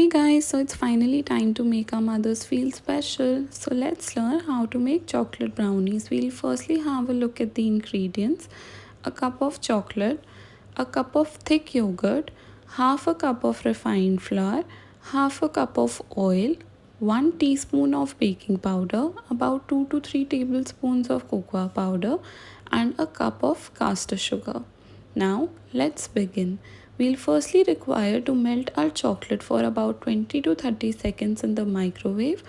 Hey guys, so it's finally time to make our mothers feel special. So let's learn how to make chocolate brownies. We'll firstly have a look at the ingredients. A cup of chocolate, a cup of thick yogurt, half a cup of refined flour, half a cup of oil, 1 teaspoon of baking powder, about 2 to 3 tablespoons of cocoa powder, and a cup of caster sugar. Now let's begin. We'll firstly require to melt our chocolate for about 20 to 30 seconds in the microwave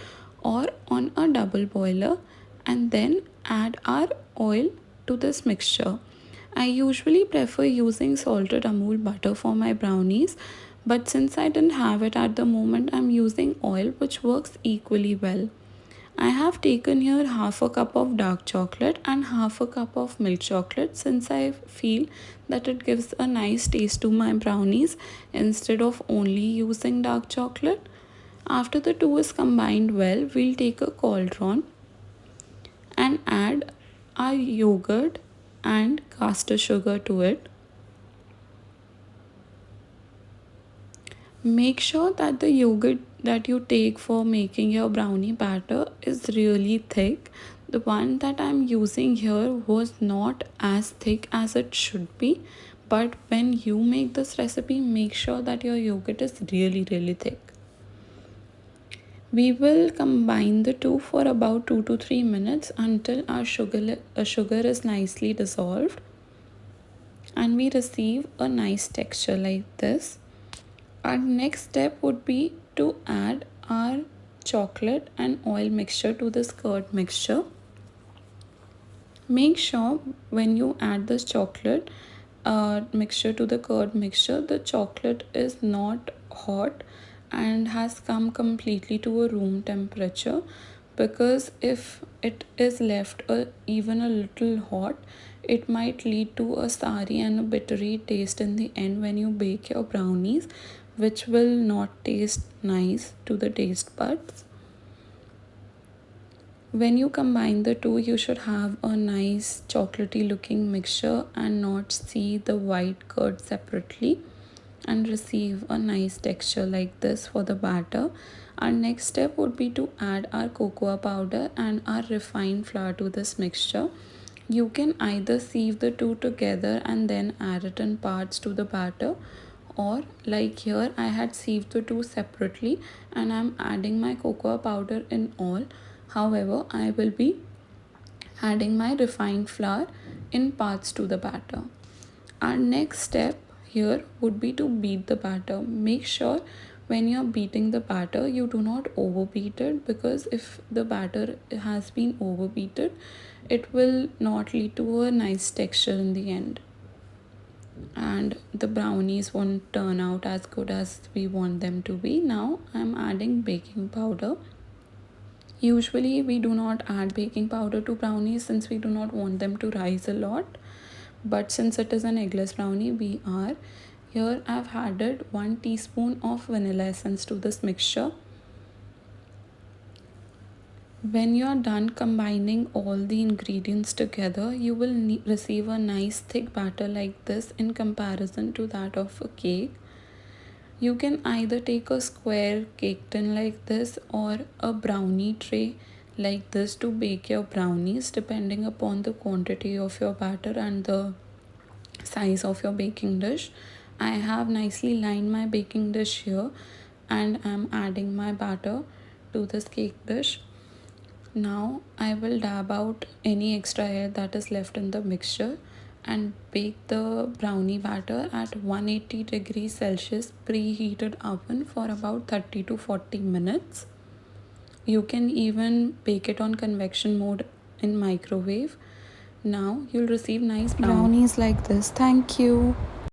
or on a double boiler, and then add our oil to this mixture. I usually prefer using salted Amul butter for my brownies, but since I didn't have it at the moment, I'm using oil, which works equally well. I have taken here half a cup of dark chocolate and half a cup of milk chocolate, since I feel that it gives a nice taste to my brownies instead of only using dark chocolate. After the two is combined well, we'll take a cauldron and add our yogurt and caster sugar to it. Make sure that the yogurt that you take for making your brownie batter is really thick. The one that I'm using here was not as thick as it should be, but when you make this recipe, make sure that your yogurt is really thick. We will combine the two for about 2 to 3 minutes until our sugar is nicely dissolved and we receive a nice texture like this. Our next step would be to add our chocolate and oil mixture to this curd mixture. Make sure when you add this chocolate mixture to the curd mixture, the chocolate is not hot and has come completely to a room temperature, because if it is left even a little hot, it might lead to a sour and a bittery taste in the end when you bake your brownies, which will not taste nice to the taste buds. When you combine the two, you should have a nice chocolatey looking mixture and not see the white curd separately, and receive a nice texture like this for the batter. Our next step would be to add our cocoa powder and our refined flour to this mixture. You can either sieve the two together and then add it in parts to the batter, or like here I had sieved the two separately and I'm adding my cocoa powder in all. However, I will be adding my refined flour in parts to the batter. Our next step here would be to beat the batter. Make sure when you're beating the batter, you do not overbeat it, because if the batter has been overbeaten, it will not lead to a nice texture in the end, and the brownies won't turn out as good as we want them to be. Now I'm adding baking powder. Usually we do not add baking powder to brownies since we do not want them to rise a lot, but since it is an eggless brownie, we are. Here I've added 1 teaspoon of vanilla essence to this mixture. When you are done combining all the ingredients together, you will receive a nice thick batter like this in comparison to that of a cake. You can either take a square cake tin like this or a brownie tray like this to bake your brownies, depending upon the quantity of your batter and the size of your baking dish. I have nicely lined my baking dish here and I'm adding my batter to this cake dish. Now I will dab out any extra air that is left in the mixture and bake the brownie batter at 180 degrees Celsius preheated oven for about 30 to 40 minutes. You can even bake it on convection mode in microwave. Now you'll receive nice brownies like this. Thank you.